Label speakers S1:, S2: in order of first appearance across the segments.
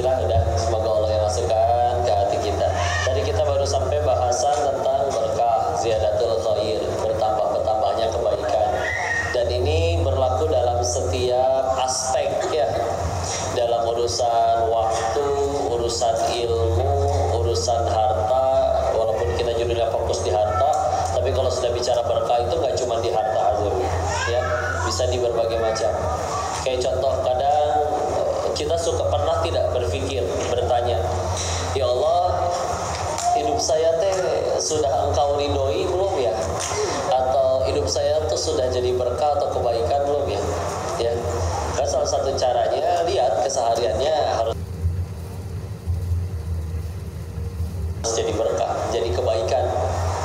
S1: hijrah udah, semoga Allah yang masukkan ke hati kita. Tadi kita baru sampai bahasan tentang berkah, ziyadatul khair, bertambahnya kebaikan. Dan ini berlaku dalam setiap aspek ya. Dalam urusan waktu, urusan ilmu, urusan harta. Walaupun kita judulnya fokus di harta, tapi kalau sudah bicara berkah itu nggak cuma di harta aja, ya, bisa di berbagai macam. Kayak contoh, kadang kita pernah tidak berpikir, bertanya, ya Allah, hidup saya teh sudah Engkau ridhoi belum ya? Atau hidup saya tuh sudah jadi berkah atau kebaikan belum ya? Ya, kan salah satu caranya lihat kesehariannya harus jadi berkah, jadi kebaikan.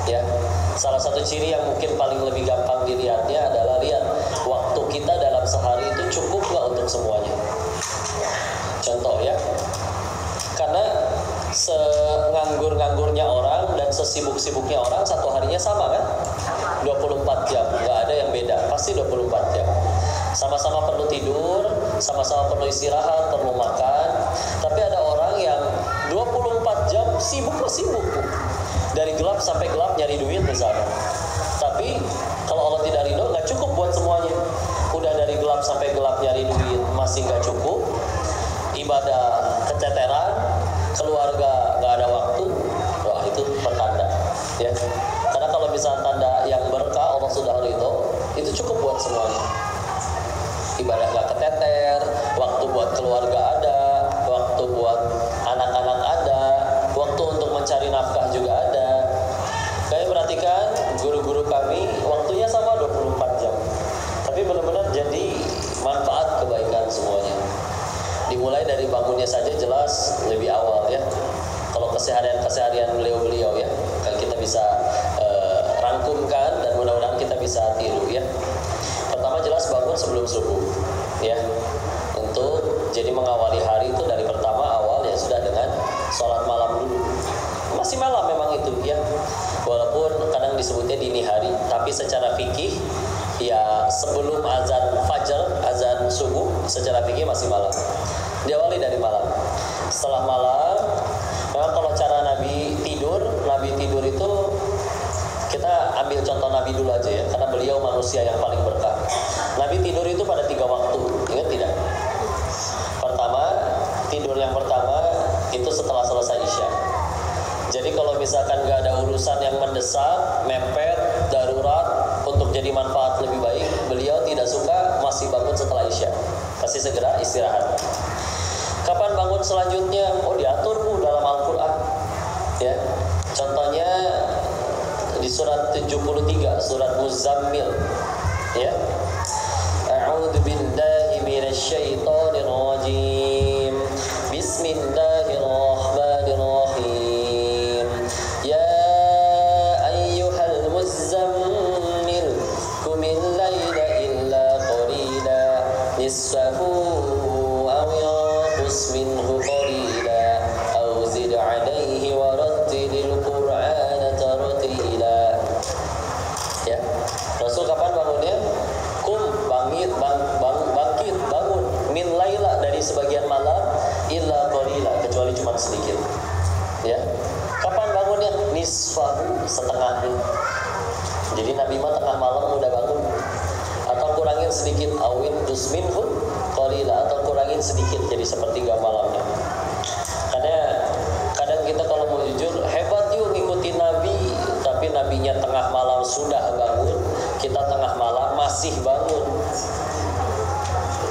S1: Ya, salah satu ciri yang mungkin paling lebih gampang dilihatnya adalah lihat waktu kita dalam sehari itu cukup nggak untuk semuanya. Contoh ya, karena senganggur-nganggurnya orang dan sesibuk-sibuknya orang satu harinya sama kan? 24 jam, nggak ada yang beda, pasti 24 jam. Sama-sama perlu tidur, sama-sama perlu istirahat, perlu makan. Tapi ada orang yang 24 jam sibuk. Dari gelap sampai gelap nyari duit misalnya. Tapi kalau Allah tidak ridho, nggak cukup buat semuanya. Udah dari gelap sampai gelap nyari duit masih nggak cukup. Ibadah keteteran, keluarga nggak ada waktu. Wah, itu pertanda. Ya. Karena kalau misalnya tanda yang berkah Allah sudah ridho, itu cukup buat semuanya. Ibadah nggak keteter, waktu buat keluarga ada, waktu buat anak-anak ada, waktu untuk mencari nafkah juga ada. Kalian perhatikan guru-guru kami waktunya sama 24 jam. Tapi benar-benar jadi manfaat kebaikan semuanya. Dimulai dari bangunnya saja jelas lebih awal ya. Kalau keseharian beliau-beliau ya, kalau kita bisa rangkumkan dan mudah-mudahan kita bisa tiru ya. Pertama jelas bangun sebelum subuh ya. Untuk jadi mengawali hari itu dari pertama awal ya sudah dengan sholat malam dulu. Masih malam memang itu ya. Walaupun kadang disebutnya dini hari, tapi secara fikih ya sebelum azan fajar, azan subuh, secara fikih masih malam. Diawali dari malam. Setelah malam, memang kalau cara Nabi tidur itu kita ambil contoh Nabi dulu aja ya, karena beliau manusia yang paling berkah. Nabi tidur itu pada 3 waktu, ingat tidak? Tidur yang pertama itu setelah selesai Isya. Jadi kalau misalkan gak ada urusan yang mendesak, mepet, darurat untuk jadi manfaat lebih baik, beliau tidak suka masih bangun setelah Isya. Pasti segera istirahat. Kapan bangun selanjutnya? Oh, diatur dalam Al-Quran. Ya, contohnya di surat 73, surat Muzammil. Ya, A'udzu billahi minasyaitonir rajim. Bismillahirrahmanirrahim. Ya ayyuhal muzammil qumil laila illa qalila nisfahu aw yanqus minhu qalila aw zid 'alaihi wa rattilil qur'ana tartila. Ya, Rasul kapan bangunnya? Bangkit, bangun min laila, dari sebagian malam, illa qalila, kecuali cuma sedikit. Ya. Kapan bangunnya? Nisfahu, setengahnya. Jadi Nabi mah tengah malam udah bangun. Atau kurangin sedikit, awin dusminhu qalila, atau kurangin sedikit jadi sepertiga malamnya. Karena kadang kita kalau mau jujur hebat yuk ngikutin Nabi, tapi Nabinya tengah malam sudah bangun, kita tengah malam masih bangun.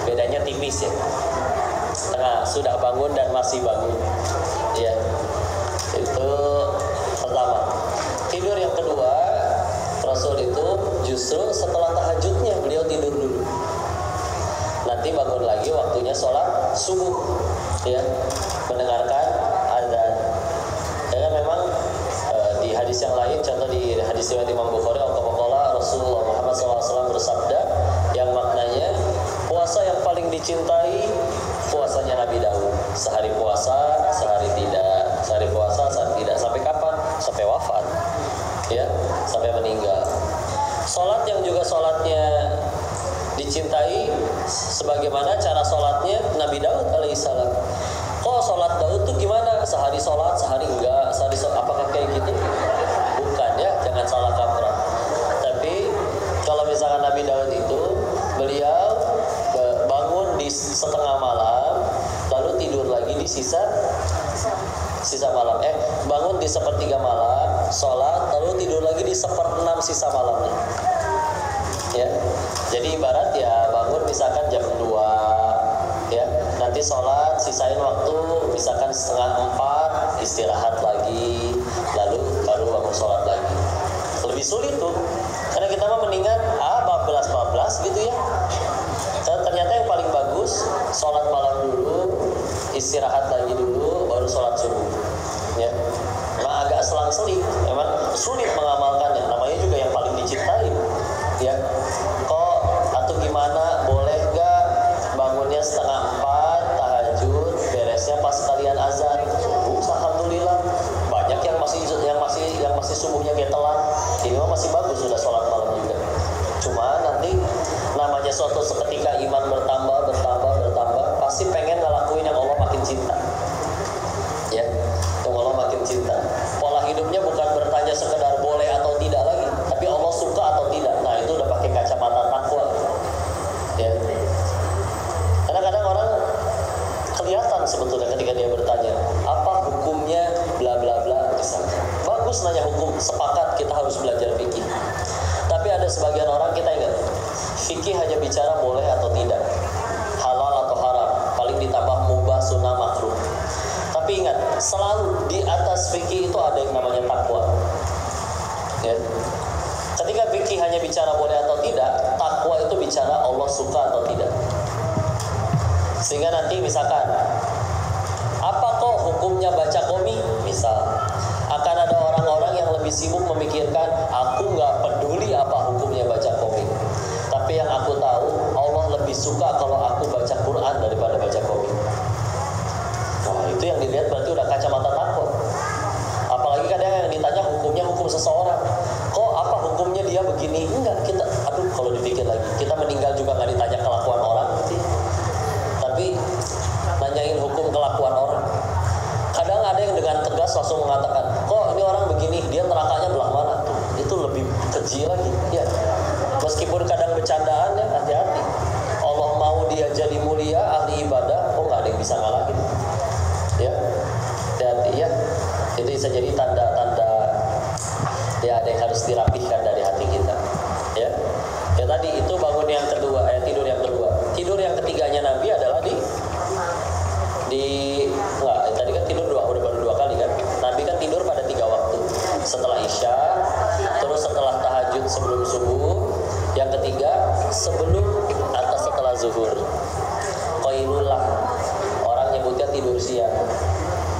S1: Bedanya tipis ya. Sudah bangun dan masih bangun. Ya. Itu pertama. Tidur yang kedua, Rasul itu justru setelah tahajudnya beliau tidur dulu. Nanti bangun lagi waktunya sholat subuh. Ya. Mendengarkan azan. Ya, memang di hadis yang lain, contoh di hadis riwayat Imam Bukhari, Rasulullah Muhammad SAW bersabda yang maknanya puasa yang paling dicintai puasanya Nabi Daud. Sehari puasa, sehari tidak. Sehari puasa, sehari tidak. Sampai kapan? Sampai wafat. Ya, sampai meninggal. Salat yang juga salatnya dicintai sebagaimana cara salatnya Nabi Daud alaihissalam. Kalau sholat Daud tuh gimana? Sehari sholat, sehari enggak, sehari sholat, apakah kayak gitu? Bukan ya, jangan salah kaprah. Tapi kalau misalkan Nabi Daud itu, beliau bangun di setengah malam, lalu tidur lagi di sisa malam. Bangun di sepertiga malam, sholat, lalu tidur lagi di 1/6 sisa malamnya. Ya, jadi ibarat ya bangun misalkan jam 2, ya, nanti sholat, sisain waktu misalkan 3:30, istirahat lagi, lalu baru bangun sholat lagi. Lebih sulit tuh, karena kita mah mendingan 14 gitu ya. Ternyata yang paling bagus sholat malam dulu, istirahat lagi dulu, baru sholat subuh. Ya, memang agak selang-seling, memang sulit mengamalkannya. Namanya juga yang paling dicintai. Ya, kok atau gimana? Boleh gak bangunnya 3:30 tahajud, beresnya pas kalian azan subuh? Alhamdulillah. Banyak yang masih subuhnya kayak telat. Ini mah masih bagus sudah sholat malam juga. Cuma nanti namanya suatu seketika iman bertambah, pasti pengen ngelakuin yang Allah makin cinta. Ya, yang Allah makin cinta. Pola hidupnya bukan bertanya sekedar boleh atau tidak lagi, tapi Allah suka atau tidak. Nah, itu udah pakai kacamata takwa. Ya. Karena kadang orang kelihatan sebetulnya ketika dia bertanya, apa hukumnya bla bla bla misalnya. Bagus nanya hukum, sepakat kita harus belajar fikih. Tapi ada sebagian orang, kita ingat, fikih hanya bicara boleh atau tidak, halal atau haram, paling ditambah mubah, sunnah, makruh. Tapi ingat, selalu di atas fikih itu ada yang namanya takwa. Ya. Ketika fikih hanya bicara boleh atau tidak, takwa itu bicara Allah suka atau tidak. Sehingga nanti misalkan, apa kok hukumnya baca komik? Misal, akan ada orang-orang yang lebih sibuk memikirkan, aku nggak peduli apa hukumnya baca komik. Tapi yang aku tahu, Allah lebih suka kalau aku baca Quran daripada baca komik. Nah, itu yang dilihat berarti udah kacamata takwa. Apalagi kadang yang ditanya hukumnya hukum seseorang. Kok apa hukumnya dia begini? Enggak, kita, kalau dipikir lagi, kita meninggal juga nggak ditanya kelakuan orang. Tapi nanyain hukum kelakuan orang. Kadang ada yang dengan tegas langsung mengatakan, kok ini orang begini, dia nerakanya belah mana? Itu lebih keji lagi. Ya. Meskipun kadang bercandaan ya, hati-hati. Allah mau dia jadi mulia, ahli ibadah, nggak ada yang bisa ngalahin. Ya, hati-hati ya. Itu bisa jadi tanda-tanda ya ada yang harus dirapihkan dari hati kita. Ya, ya tadi itu bangun yang kedua, tidur yang kedua. Tidur yang ketiganya Nabi adalah tadi kan tidur baru 2 kali kan. Nabi kan tidur pada 3 waktu. Setelah Isya, terus setelah tahajud sebelum subuh, yang ketiga sebelum atau setelah zuhur. Qailullah. Orang nyebutnya tidur siang.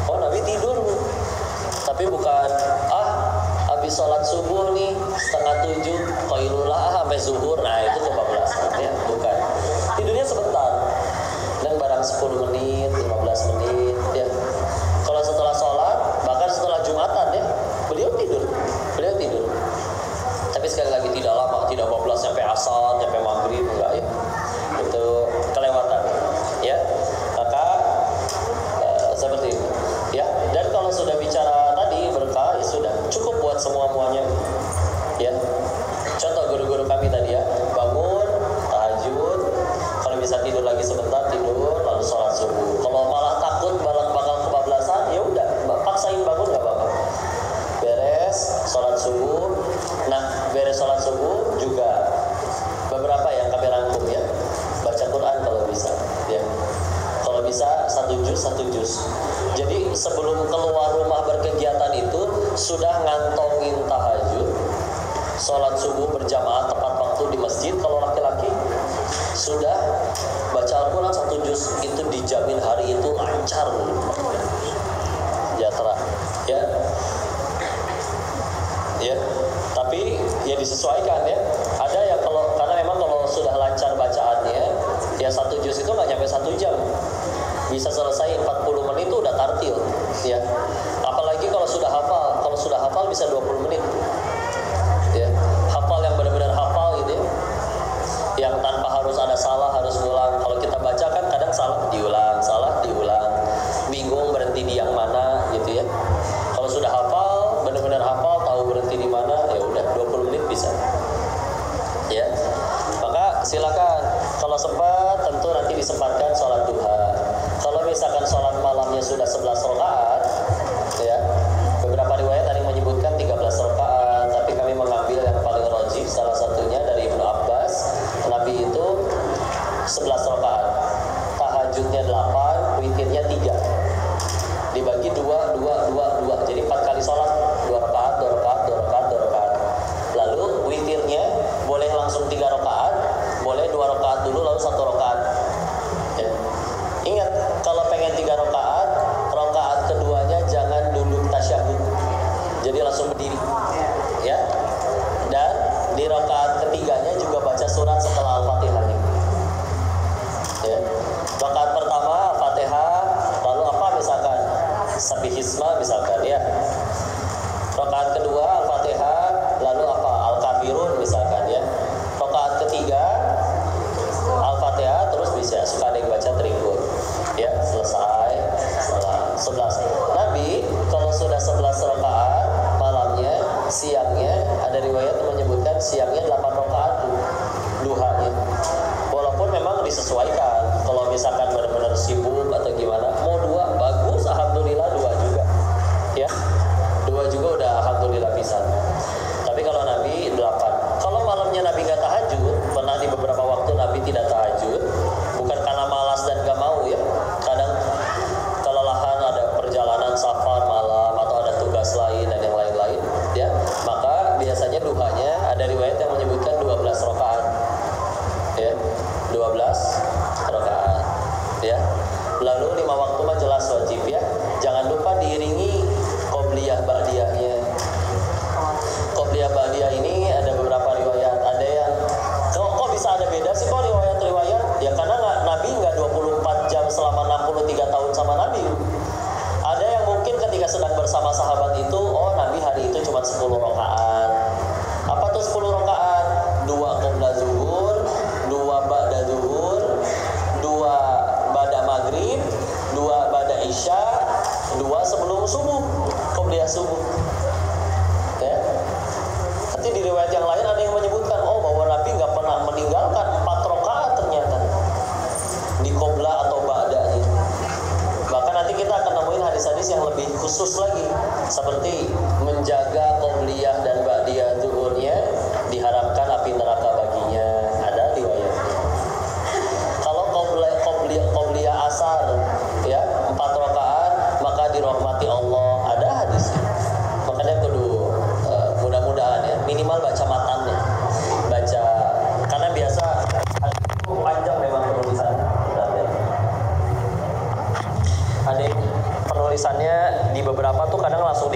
S1: Oh, Nabi tidur. Tapi bukan habis sholat subuh nih 6:30 qailullah sampai zuhur. Nah, itu kebablasan ya, bukan. Tidurnya sebentar. Dan barang 10 menit, 15 menit ya. Kalau setelah sholat, bahkan setelah Jumatan ya, beliau tidur. Tapi sekali lagi tidak lama, tidak 12 sampai asar, sampai maghrib, enggak ya. Itu kelewatan ya. Maka seperti itu ya. Dan kalau sudah bicara tadi berkah, ya sudah cukup buat semuanya ya. Contoh guru-guru kami tadi ya, bangun tahajud, kalau bisa tidur lagi sebentar tidur, lalu sholat subuh. Kalau malah takut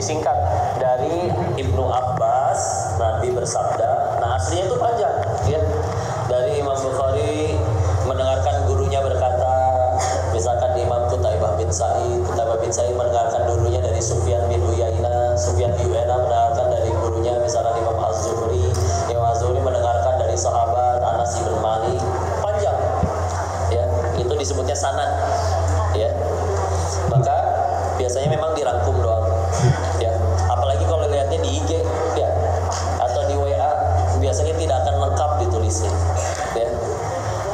S1: disingkat dari Ibnu Abbas, Nabi bersabda. Nah aslinya itu panjang, ya. Dari Imam Bukhari mendengarkan gurunya berkata, misalkan Imam Qutaibah bin Sa'id mendengarkan gurunya dari Sufyan bin Uyainah mendengarkan dari gurunya misalkan Imam Az-Zuhri mendengarkan dari sahabat Anas bin Malik, panjang, ya. Itu disebutnya sanad, ya. Maka biasanya memang dirangkum doang, ya. Apalagi kalau lihatnya di IG, ya, atau di WA, biasanya tidak akan lengkap ditulisnya, ya.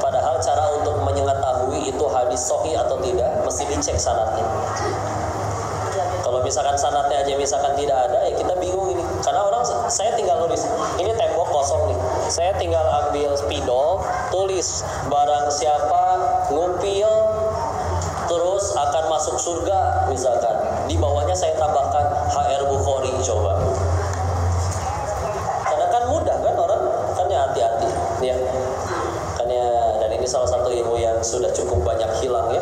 S1: Padahal cara untuk mengetahui itu hadis sahih atau tidak mesti dicek sanadnya. Kalau misalkan sanadnya aja misalkan tidak ada, ya kita bingung ini. Karena orang, saya tinggal nulis, ini tembok kosong nih, saya tinggal ambil spidol, tulis barang siapa ngupil terus akan masuk surga misalkan, di bawahnya saya tambahkan HR Bukhari, coba. Karena kan mudah kan orang, kan ya hati-hati, ya. Kan ya, dan ini salah satu ilmu yang sudah cukup banyak hilang, ya.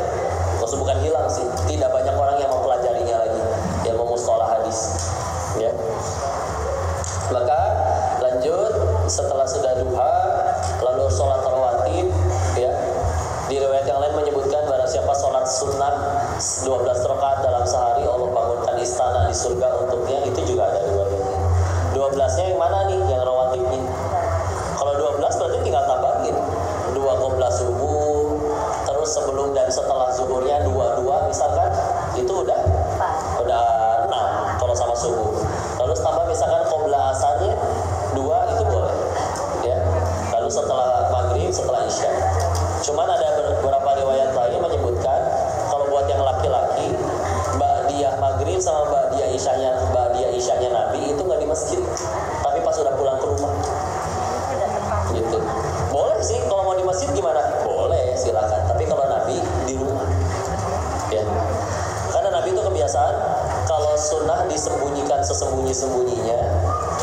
S1: Maksud bukan hilang sih, tidak banyak orang yang mempelajarinya lagi, ilmu mustalah hadis, ya. Maka lanjut, setelah sudah duha lalu sholat rawatib, ya. Di riwayat yang lain menyebutkan barang siapa sholat sunnah 12 rakaat dalam sehari, Allah bangunkan istana di surga untuknya. Itu juga ada riwayatnya. 12-nya yang mana nih? Yang rawatibnya. Kalau 12 berarti tinggal tambahin 2 qobla subuh, terus sebelum dan setelah zuhurnya 2 misalkan, itu udah 6 kalau sama subuh. Lalu tambah misalkan qobla asarnya 2, itu boleh, ya. Lalu setelah maghrib, setelah isya. Cuman ada beberapa riwayat lain menyebutkan kalau buat yang laki-laki, ba'diyah maghrib sama ba'diyah isyanya Nabi itu nggak di masjid, tapi pas sudah pulang ke rumah. Gitu. Boleh sih kalau mau di masjid gimana? Boleh, silakan. Tapi kalau Nabi di rumah, ya. Karena Nabi itu kebiasaan kalau sunnah disembunyikan sesembunyi-sembunyinya,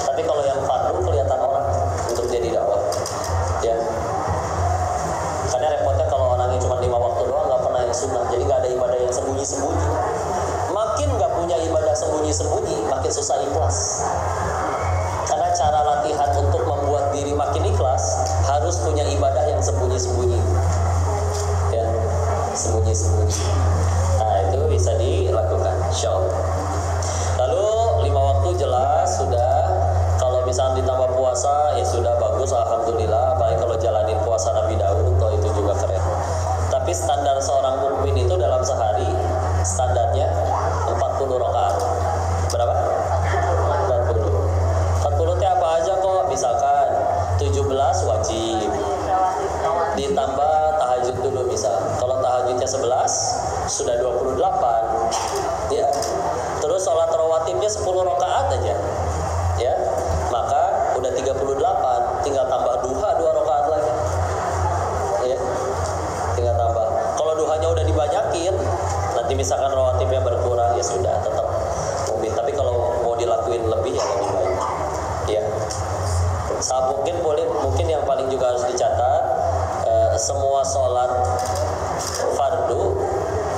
S1: tapi kalau yang fardu kelihatan orang untuk jadi dakwah, ya. Karena repotnya kalau orangnya cuma 5 waktu doang, nggak pernah yang sunnah, jadi nggak ada ibadah yang sembunyi-sembunyi. Makin nggak punya ibadah sembunyi-sembunyi, makin susah ikhlas. Karena cara latihan untuk membuat diri makin ikhlas harus punya ibadah yang sembunyi-sembunyi, ya, sembunyi-sembunyi. Nah itu bisa dilakukan, insyaallah. Lalu 5 waktu jelas sudah. Kalau misalnya ditambah puasa, ya sudah bagus, alhamdulillah. Apalagi kalau jalanin puasa Nabi Daud, toh itu juga keren. Tapi standar seorang mukmin itu dalam sehari standarnya 40 rakaat. Berapa? 40 itu apa aja kok? Misalkan 17 wajib, ditambah tahajud dulu misal. Kalau tahajudnya 11 sudah 28, ya. Terus sholat rawatibnya 10 rakaat aja, ya. Maka udah 38, tinggal tambah duha 2 rakaat lagi, ya. Tinggal tambah. Kalau duhanya udah dibanyakin, nanti misalkan rawatibnya berkurang, ya sudah tetap mungkin. Tapi kalau mau dilakuin lebih, ya lebih baik, ya. Mungkin yang paling juga harus dicatat, semua sholat fardu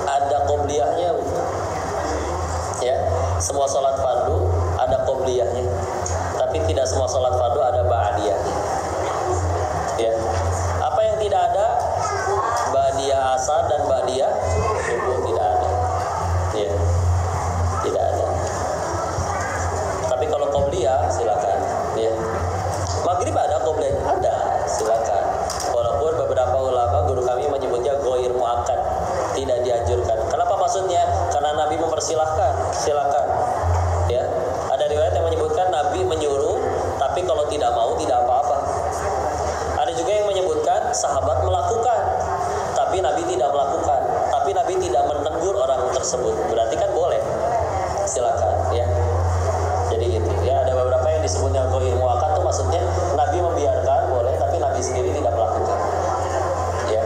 S1: ada qobliyahnya, ya. Semua sholat fardu ada qobliyahnya, tapi tidak semua sholat fardu ada ba'diyahnya, ya. Apa yang tidak ada? Ba'diyah asar dan ba'diyah subuh tidak ada, ya, tidak ada. Tapi kalau qobliyah silakan, ya. Maghrib ada qobliyah, ada, silakan. Walaupun beberapa ulama guru kami menyebutnya ghair muakkad, tidak dianjurkan. Kenapa maksudnya? Karena Nabi mempersilahkan, silakan, ya. Ada riwayat yang menyebutkan Nabi menyuruh, tapi kalau tidak mau tidak apa-apa. Ada juga yang menyebutkan sahabat melakukan, tapi Nabi tidak melakukan, tapi Nabi tidak menegur orang tersebut. Berarti kan boleh, silakan, ya. Jadi gitu, ya. Ada beberapa yang disebutnya ghair muakkad tuh maksudnya Nabi membiarkan boleh, tapi Nabi sendiri tidak melakukan, ya.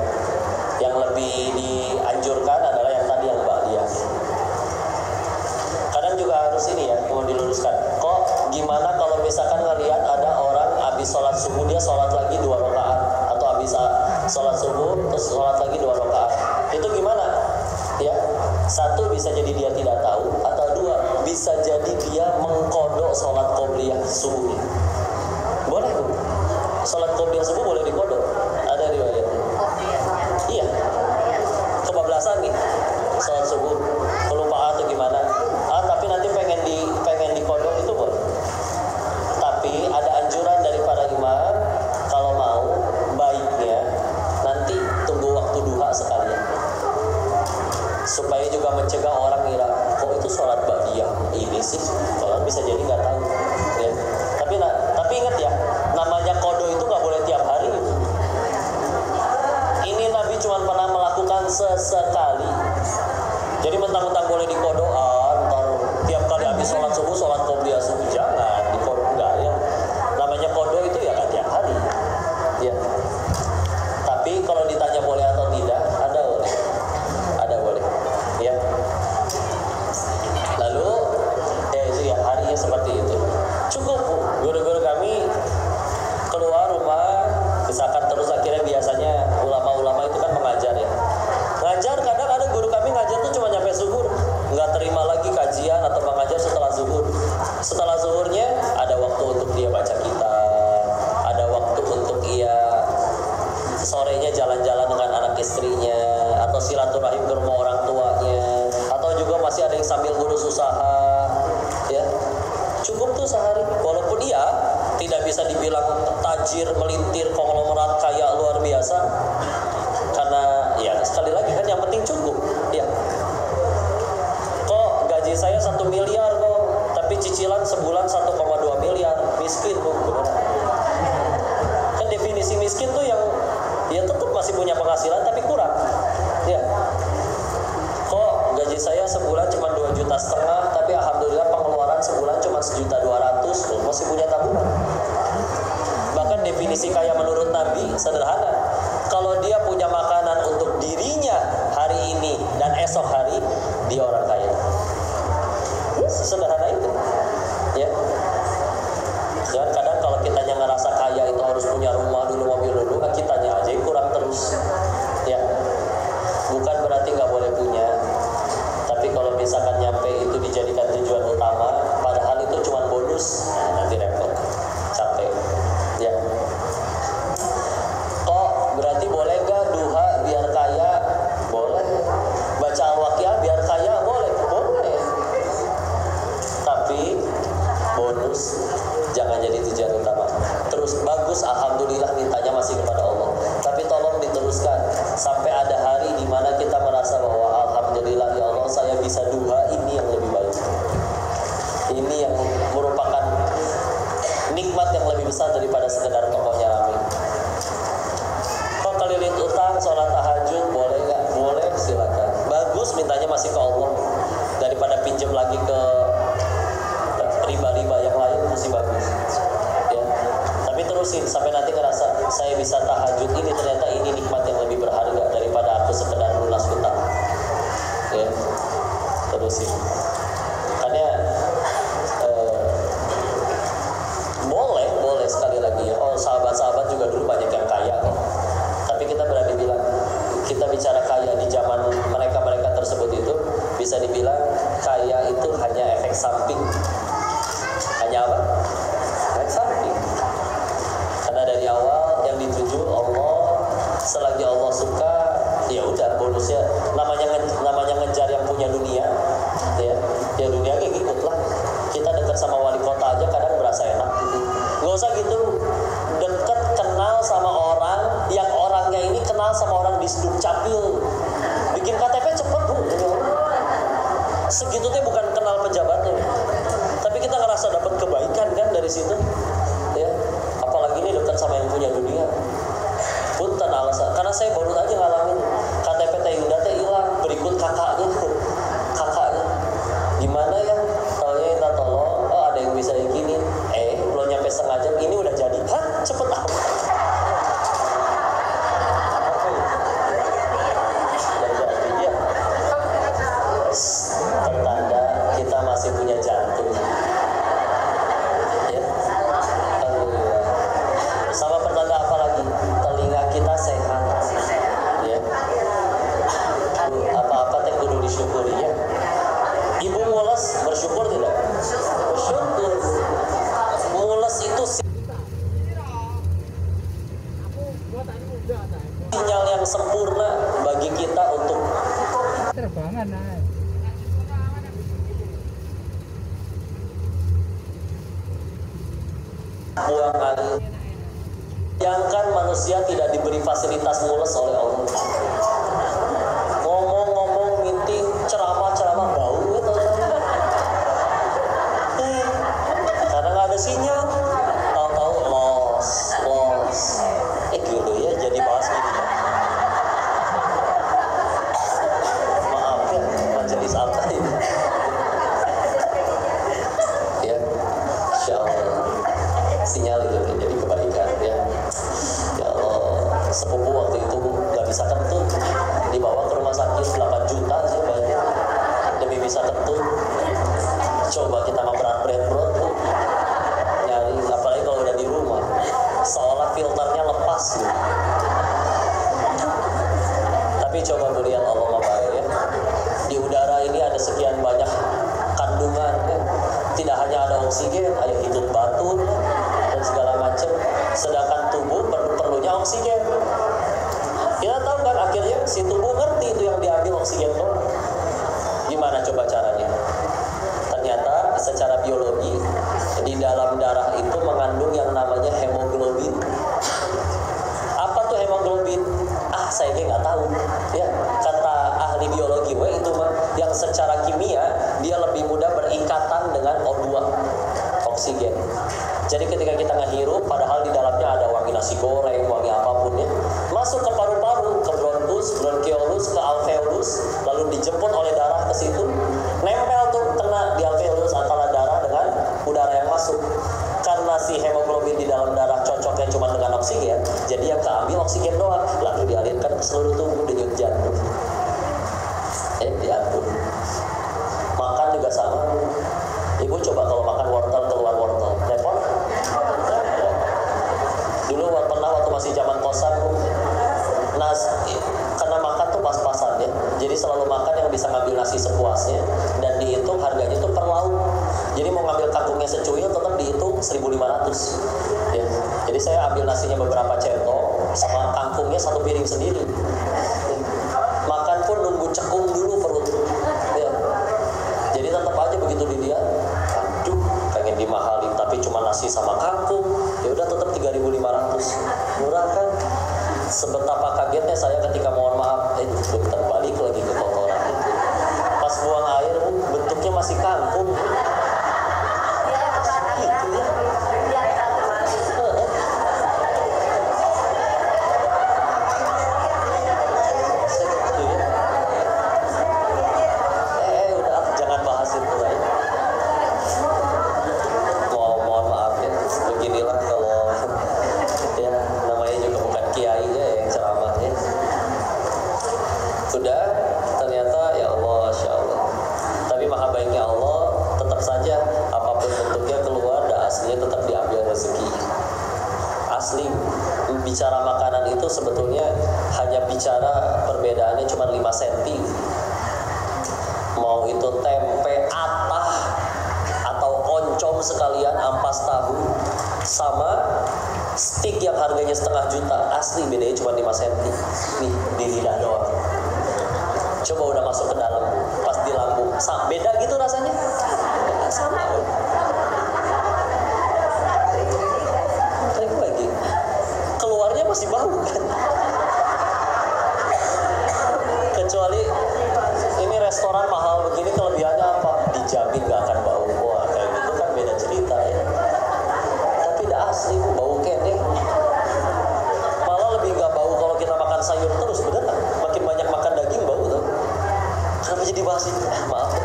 S1: Yang lebih dianjurkan adalah yang tadi, yang ba'diyah. Kadang juga harus ini, ya, mau diluruskan. Kok gimana kalau misalkan ngelihat ada orang habis sholat subuh dia sholat lagi 2 rakaat, atau habis sholat subuh terus sholat lagi 2 rakaat, itu gimana? Ya, satu bisa jadi dia tidak tahu, atau 2 bisa jadi dia mengkodok sholat qobliyah subuhnya. Boleh bu, sholat qobliyah subuh boleh dikodok. Ada riwayatnya. Iya, kebablasan nih sholat subuh, kelupaan atau gimana. Tapi nanti pengen dikodok itu boleh. Tapi ada anjuran dari para imam, kalau mau baiknya nanti tunggu waktu duha sekalian, supaya juga mencegah orang ngira kok itu sholat ba'diyah ini sih, kalau bisa jadi nggak tahu ya. Tapi ingat ya, namanya kodo itu nggak boleh tiap hari. Ini Nabi cuma pernah melakukan sesekali. Jadi mentang-mentang boleh dikodo, ntar tiap kali habis sholat subuh sholat qobliyah subuh, jangan dikodo, enggak ya. Namanya kodo itu ya nggak tiap hari ya. Tapi kalau ditanya boleh atau tidak, ada boleh ya. Lalu itu ya, harinya seperti itu cukup bu. Guru-guru kami keluar rumah misalkan, terus akhirnya biasanya ulama-ulama itu kan mengajar ya, ngajar. Kadang ada guru kami ngajar tuh cuma nyampe zuhur, nggak terima lagi kajian atau mengajar setelah zuhur. Setelah zuhurnya ada waktu untuk dia baca kitab, ada waktu untuk ia sorenya jalan-jalan dengan anak istrinya, atau silaturahim ke rumah orang tuanya, atau juga masih ada yang sambil ngurus usaha ya. Cukup tuh sehari, walaupun ia tidak bisa dibilang tajir, melintir, konglomerat kaya luar biasa, karena ya sekali lagi kan yang penting cukup ya. Kok gaji saya 1 miliar kok, tapi cicilan sebulan 1,2 miliar, miskin bu. Kan definisi miskin tuh yang ya tetap masih punya penghasilan tapi kurang ya. Kok gaji saya sebulan cuma 2,5 juta, tapi alhamdulillah pengeluaran sebulan cuma 1,2 juta, masih punya tabungan. Bahkan definisi kaya menurut Nabi sederhana, kalau dia punya makanan untuk dirinya hari ini dan esok hari, dia orang kaya. Sederhana itu ya. Jangan kadang kalau kitanya ngerasa kaya itu harus punya rumah dulu, mobil dulu, kitanya aja yang kurang terus ya. Bukan berarti nggak boleh punya, tapi kalau misalkan nyampe itu dijadikan tujuan utama, padahal itu cuma bonus, nanti repot, capek ya. Berarti boleh nggak duha biar kaya? Boleh. Baca al-waqiah biar kaya? Boleh. Tapi bonus, jangan jadi tujuan utama. Terus bagus, alhamdulillah mintanya masih kepada Allah, tapi tolong diteruskan sampai ada hari di mana kita merasa bahwa alhamdulillah ya Allah, saya bisa duha ini yang lebih baik, ini yang merupakan nikmat yang lebih besar daripada sekedar tokohnya rame. Kok kelilit utang, sholat tahajud boleh nggak? Boleh, silakan. Bagus, mintanya masih ke Allah daripada pinjam lagi ke riba-riba yang lain, masih bagus ya. Tapi terusin sampai nanti ngerasa saya bisa tahajud ini, ternyata ini nikmat yang lebih berharga daripada aku sekedar lunas utang ya. Terusin karena boleh sekali lagi ya. Sahabat-sahabat juga dulu banyak yang kaya kok, tapi kita berani bilang, kita bicara kaya di zaman mereka tersebut itu bisa dibilang kaya itu hanya efek samping. Hanya apa? Efek samping. Karena dari awal yang dituju Allah, selagi Allah suka ya udah bonusnya. Namanya ngejar yang punya dunia ya dunia kayak gitu lah. Kita dekat sama wali kota aja kadang berasa enak gitu. Gak usah gitu, dekat kenal sama orang yang orangnya ini kenal sama orang di Dukcapil, bikin KTP cepet bu. Segitu tuh bukan kenal pejabatnya, tapi kita ngerasa dapat kebaikan kan dari situ ya. Apalagi ini dekat sama yang punya dunia. Punten alasan, karena saya baru aja ngalamin KTP teh Yunda teh hilang, berikut kakaknya. Gimana ya? Taunya minta tolong, ada yang bisa gini. Belum nyampe setengah jam ini udah jadi. Hah? Cepet amat. Udah jadi ya. Pertanda kita masih punya jantung. Ya. Alhamdulillah. Sama pertanda apa lagi? Telinga kita sehat. sinyal yang sempurna bagi kita untuk
S2: terbangan
S1: buang air. Bayangkan manusia tidak diberi fasilitas mulus oleh Allah. Ngomong-ngomong, meeting, ceramah bau gitu. Karena nggak ada sinyal. Tahu-tahu los. Gitu ya, jadi bahas gini. Maaf ya, majelis apa ini? Ya, insya Allah sinyal itu jadi kebaikan ya. Ya Allah, sepupu waktu itu nggak bisa kentut, dibawa ke rumah sakit 8 juta sih banyak demi bisa kentut. Coba kita mah berat bro, nyari, apalagi kalau udah di rumah, seolah filternya lepas gitu. Tapi coba melihat Allah baik ya. Di udara ini ada sekian banyak kandungan ya. Tidak hanya ada oksigen, ada hidup batu dan segala macam. Sedangkan tubuh perlunya oksigen. Kita tahu kan akhirnya si tubuh ngerti itu yang diambil oksigen doang. Gimana coba caranya? Ternyata secara biologi di dalam darah itu mengandung yang namanya hemoglobin. Apa tuh hemoglobin? Saya nggak tahu. Ya, kata ahli biologi, itu mah yang secara kimia dia lebih mudah berikatan dengan O2, oksigen. Jadi ketika kita ngehirup, padahal di dalamnya ada wangi nasi goreng, wangi apapun ya, masuk ke paru-paru, ke bronkus, bronchiolus, ke alveolus, lalu dijemput oleh darah ke situ, nempel tuh kena di alveolus antara darah dengan udara yang masuk. Karena si hemoglobin di dalam darah cocoknya cuma dengan oksigen, jadi yang keambil oksigen doang, lalu dialirkan ke seluruh tubuh denyut jantung. Diatur. Makan juga sama. Ibu coba kalau makan wortel keluar wortel, repot. Dulu pernah waktu masih zaman kosan, karena makan tuh pas-pasan ya. Jadi selalu makan yang bisa ngambil nasi sepuasnya dan dihitung harganya tuh per lauk. Jadi mau ngambil kangkungnya secuil tetap dihitung 1.500. Ya. Jadi saya ambil nasinya beberapa centong sama kangkungnya satu piring sendiri. Ya. Makan pun nunggu cekung dulu perut. Ya. Jadi tetap aja begitu dilihat, aduh pengen dimahalin tapi cuma nasi sama kangkung. Ya udah tetap 3.500. Murah kan? Sebetapa kagetnya saya ketika mohon maaf, dokter balik lagi ke kotoran itu. Pas buang air, bentuknya masih kangkung. Bicara makanan itu sebetulnya hanya bicara perbedaannya cuma 5 cm. Mau itu tempe atah atau oncom sekalian, ampas tahu, sama stik yang harganya 1,5 juta, asli bedanya cuma 5 cm. Nih di lidah doang. Coba udah masuk ke dalam, pas di lambung, beda gitu rasanya. Sama. Masih bau kan? Kecuali ini restoran mahal begini, kelebihannya apa? Dijamin gak akan bau. Wah kayak gitu kan beda cerita ya. Tapi dah asli bau kene. Malah lebih gak bau kalau kita makan sayur terus, bener kan? Makin banyak makan daging bau tuh. Kenapa jadi bahas ini? Maaf.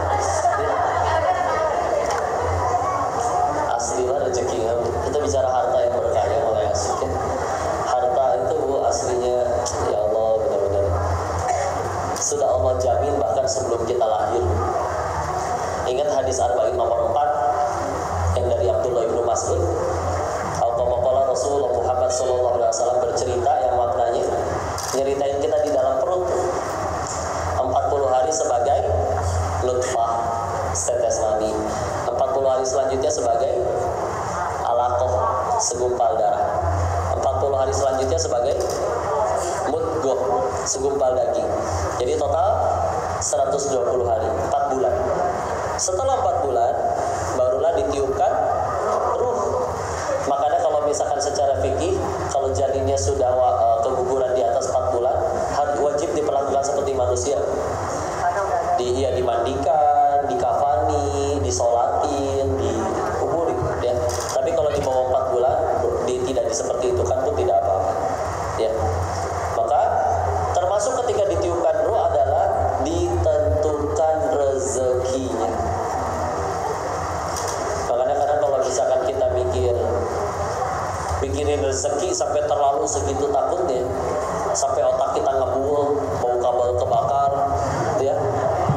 S1: Asli lah rezekinya. Kita bicara harta yang berkaya mulai asik ya. Aslinya ya Allah benar-benar sudah Allah jamin bahkan sebelum kita lahir. Ingat hadis Arba'in nomor 4 yang dari Abdullah bin Mas'ud. Al-Qamaqala Rasulullah Muhammad SAW bercerita yang maknanya nyeritain kita di dalam perut 40 hari sebagai nutfah, setetes mani, 40 hari selanjutnya sebagai alaqah, segumpal darah, 40 hari hari selanjutnya sebagai mudghah, segumpal daging. Jadi total 120 hari, 4 bulan. Setelah 4 bulan barulah ditiupkan ruh. Makanya kalau misalkan secara fikih, kalau janinnya sudah keguguran di atas 4 bulan, wajib diperlakukan seperti manusia. Dimandikan, dikafani, disolatin, dikuburin, ya. Tapi kalau di bawah 4 bulan, tidak seperti itu kan, itu tidak apa-apa, ya. Maka termasuk ketika ditiupkan ruh adalah ditentukan rezekinya. Makanya kadang kalau misalkan kita mikirin rezeki sampai terlalu segitu takutnya, sampai otak kita ngebul, mau kabel kebakar, ya.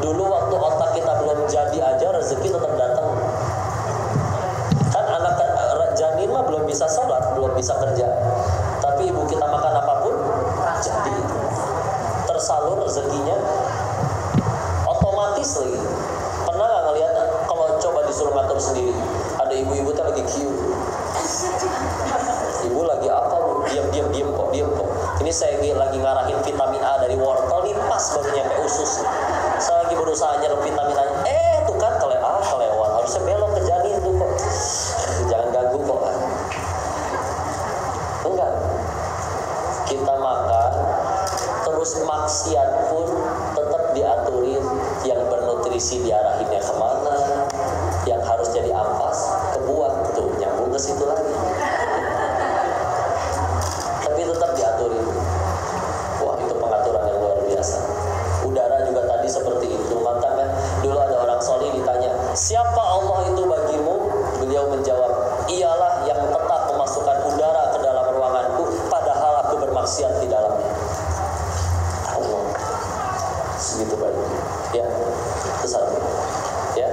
S1: Dulu waktu otak kita belum jadi aja rezeki tetap datang. Kan anak janin mah belum bisa sholat, belum bisa kerja, tapi ibu kita makan apapun jadi tersalur rezekinya otomatis lagi. Pernah nggak ngelihat kalau coba disuruh ngatur sendiri, ada ibu-ibu tuh lagi kiu, ibu lagi apa bu? Diam kok. Ini saya lagi ngarahin vitamin A dari wortel nih, pas baru nyampe usus. Saya lagi berusaha nyerap vitamin A. Tuh kan kelewat. Harusnya belok ke janin tuh kok. Jangan ganggu kok. Enggak. Kita makan, terus maksiat pun tetap diaturin, yang bernutrisi diarahinnya kemana, yang harus jadi ampas kebuang, tuh nyambung ke situ lagi. Tapi tetap diaturin. Wah, itu pengaturan yang luar biasa. Udara juga tadi seperti itu. Makanya dulu ada orang solih ditanya, siapa Allah itu bagimu? Beliau menjawab, ialah yang tetap memasukkan udara ke dalam ruanganku, padahal aku bermaksiat di dalamnya. Allah, segitu baiknya. Ya, itu satu. Ya,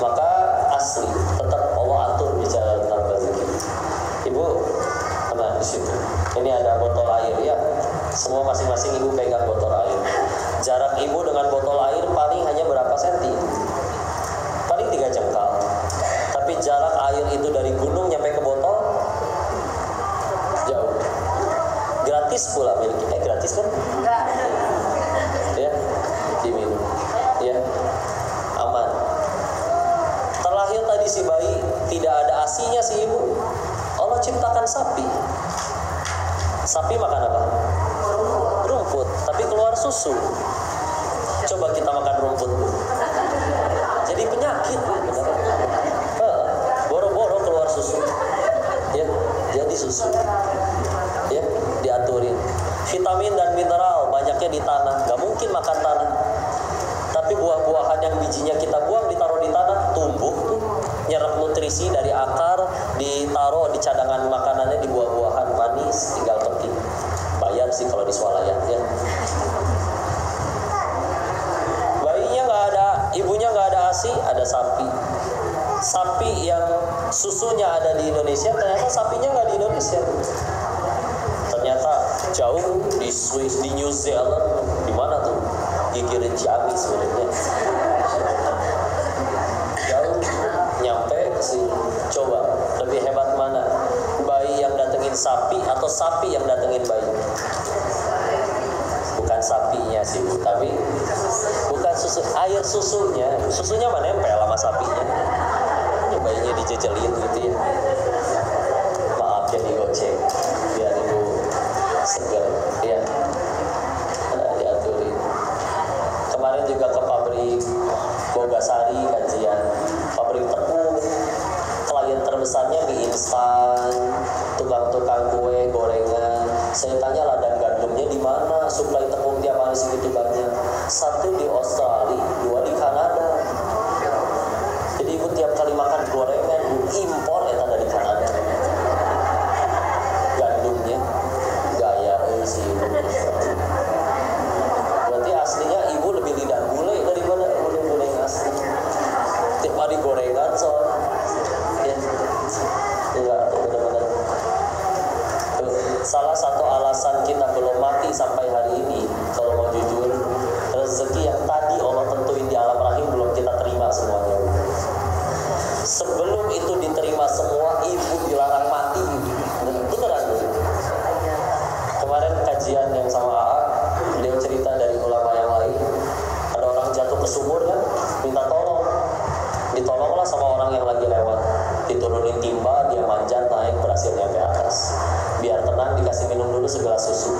S1: maka asli tetap Allah atur bicara tentang rezeki. Ibu, mana di situ? Ini ada botol air, ya. Semua masing-masing ibu pegang botol air. Jarak ibu dengan botol air paling hanya berapa senti? Paling 3 jengkal. Tapi jarak air itu dari gunung nyampe ke botol jauh. Gratis pula miliknya. Gratis kan? Ya, diminum. Ya, aman. Terlahir tadi si bayi tidak ada asinya si ibu. Allah ciptakan sapi. Sapi makan apa? Rumput, tapi keluar susu. Coba kita makan rumput, jadi penyakit, benar. Boro-boro keluar susu, ya, jadi susu, ya, diaturin. Vitamin dan mineral banyaknya di tanah, gak mungkin makan tanah. Tapi buah-buahan yang bijinya kita buang ditaruh di tanah, tumbuh tuh, nyerap nutrisi dari akar, ditaruh di cadangan makanannya di buah-buahan manis, tinggal petik. Bayar sih kalau di swalayan, ya. Bayinya nggak ada, ibunya nggak ada ASI, ada sapi. Sapi yang susunya ada di Indonesia, ternyata sapinya nggak di Indonesia. Ternyata jauh di Swiss, di New Zealand, di mana tuh? Gigirin Ciamis sebenarnya. Jauh nyampe ke sini. Coba lebih hebat mana? Bayi yang datengin sapi atau sapi yang datengin bayi? Bukan sapinya sih, tapi bukan susu, air susunya. Susunya mana nempel sama sapinya? Ini bayinya dijejelin gitu ya. Maaf ya digoceng biar ibu segar, ya. Diaturin. Kemarin juga ke pabrik Bogasari kajian, pabrik tepung. Klien terbesarnya mie instan, tukang-tukang kue, gorengan. Saya tanya ladang gandumnya di mana? Suplai tepung tiap hari segitu banyak. 1 di Australia, 2 di Kanada. Jadi ibu tiap kali makan gorengan, impor ya dari Kanada. Gandumnya gaya sih. Berarti aslinya ibu lebih lidah gulai daripada gulai yang asli. Tiap hari gorengan soalnya. Ya. Enggak, benar-benar. Salah satu alasan kita belum mati sampai hari ini, kalau mau jujur, rezeki yang tadi Allah tentuin di alam rahim belum kita terima semuanya. Sebelum itu diterima semua, ibu dilarang mati. Beneran tuh. ke sumur kan, minta tolong. Ditolonglah sama orang yang lagi lewat. Diturunin timba, dia manjat naik, berhasil nyampe atas. Biar tenang, dikasih minum dulu segelas susu.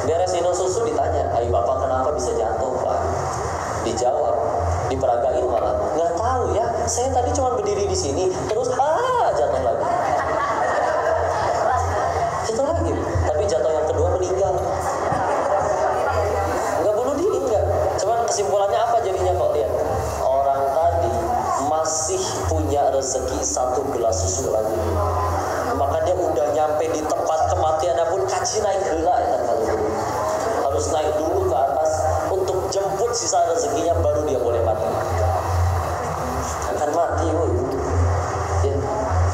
S1: Beres minum susu ditanya, "Ayo bapak kenapa bisa jatuh pak?" Dijawab, diperagain malah, "Nggak tahu ya, saya tadi cuma berdiri di sini, terus jatuh lagi." Jatuh lagi, tapi jatuh yang kedua meninggal. Nggak bunuh diri, nggak. Cuman kesimpulannya apa jadinya kok lihat? Orang tadi masih punya rezeki satu gelas susu lagi. Maka dia udah nyampe di tempat kematiannya pun kaji naik gila ya, harus naik dulu ke atas untuk jemput sisa rezekinya, baru dia boleh mati. Akan mati ya.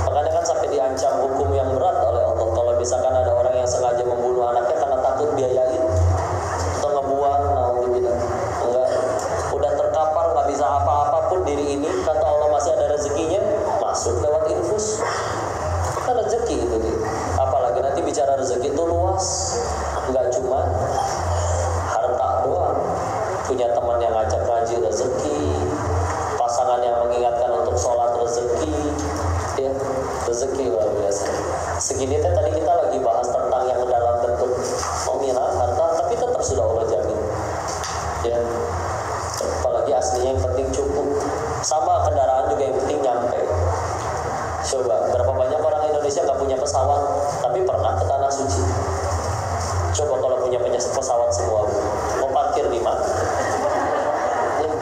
S1: Makanya kan sampai diancam hukum yang berat oleh Allah kalau misalkan ada orang yang sengaja membunuh anaknya karena takut biayain atau ngebuang, enggak, udah terkapar nggak bisa apa-apa pun diri ini, kata Allah masih ada rezekinya, masuk lewat infus. Kan rezeki itu gitu. Apalagi nanti bicara rezeki itu luas, nggak cuma harta doang. Punya teman yang ngajak ngaji rezeki, pasangan yang mengingatkan untuk sholat rezeki, ya rezeki luar biasa. Segini tadi kita lagi bahas tentang yang dalam bentuk nominal harta, tapi tetap sudah Allah jamin. Ya, apalagi aslinya yang penting cukup. Sama kendaraan juga yang penting nyampe. Coba, berapa banyak orang Indonesia nggak punya pesawat, tapi pernah ke tanah suci. Coba kalau punya pesawat semua, mau parkir di mana? Ya,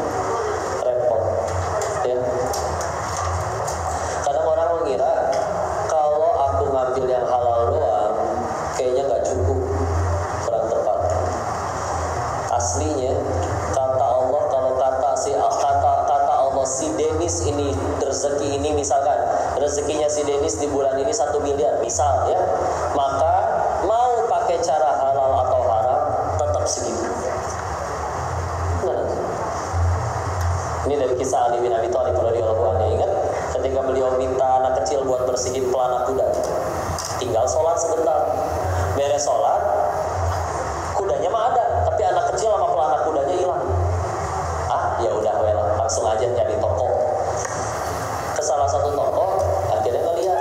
S1: repot. Ya. Kadang orang mengira kalau aku ngambil yang halal doang, kayaknya nggak cukup, kurang tepat. Aslinya kata Allah, kalau kata Allah si Denis ini rezeki ini misalkan rezekinya si Denis di bulan ini 1 miliar misal ya, maka mau pakai cara halal atau haram tetap segitu. Nah, ini dari kisah Ali bin Abi Thalib radhiyallahu anhu. Ingat ketika beliau minta anak kecil buat bersihin pelana kuda, tinggal sholat sebentar, beres sholat kudanya mah ada, tapi anak kecil sama pelana kudanya hilang. Ya udah langsung aja nyari toko. Ke salah satu toko, akhirnya ngeliat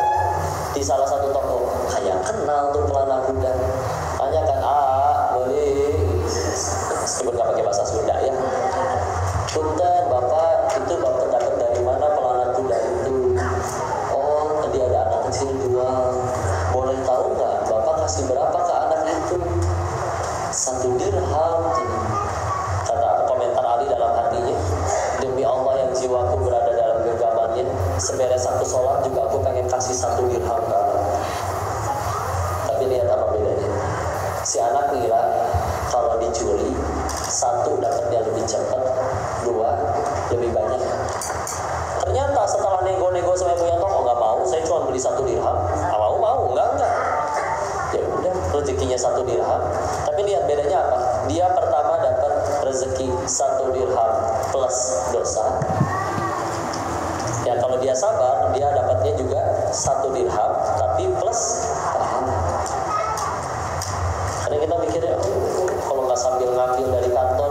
S1: di salah satu toko, kayak kenal tuh pelana kuda. Tanya kan, boleh, meskipun nggak pakai bahasa Sunda ya. Punten bapak, itu bapak dapat dari mana pelana kuda itu? Oh, tadi ada anak kecil jual. Boleh tahu nggak, bapak kasih berapa ke anak itu? 1 dirham. Kata komentar Ali dalam hatinya, demi Allah yang jiwaku berada dalam genggamannya, seberes aku sholat juga aku pengen kasih 1 dirham ke anak. Tapi lihat apa bedanya. Si anak ngira kalau dicuri, 1 dapatnya lebih cepat, 2 lebih banyak. Ternyata setelah nego-nego sama punya toko, nggak mau, saya cuma beli 1 dirham. Mau enggak. Ya udah, rezekinya 1 dirham. Tapi lihat bedanya apa? Dia pertama dapat rezeki 1 dirham plus dosa. Ya kalau dia sabar, dia dapatnya juga 1 dirham tapi plus pahala. Karena kita mikirnya, kalau nggak sambil ngambil dari kantong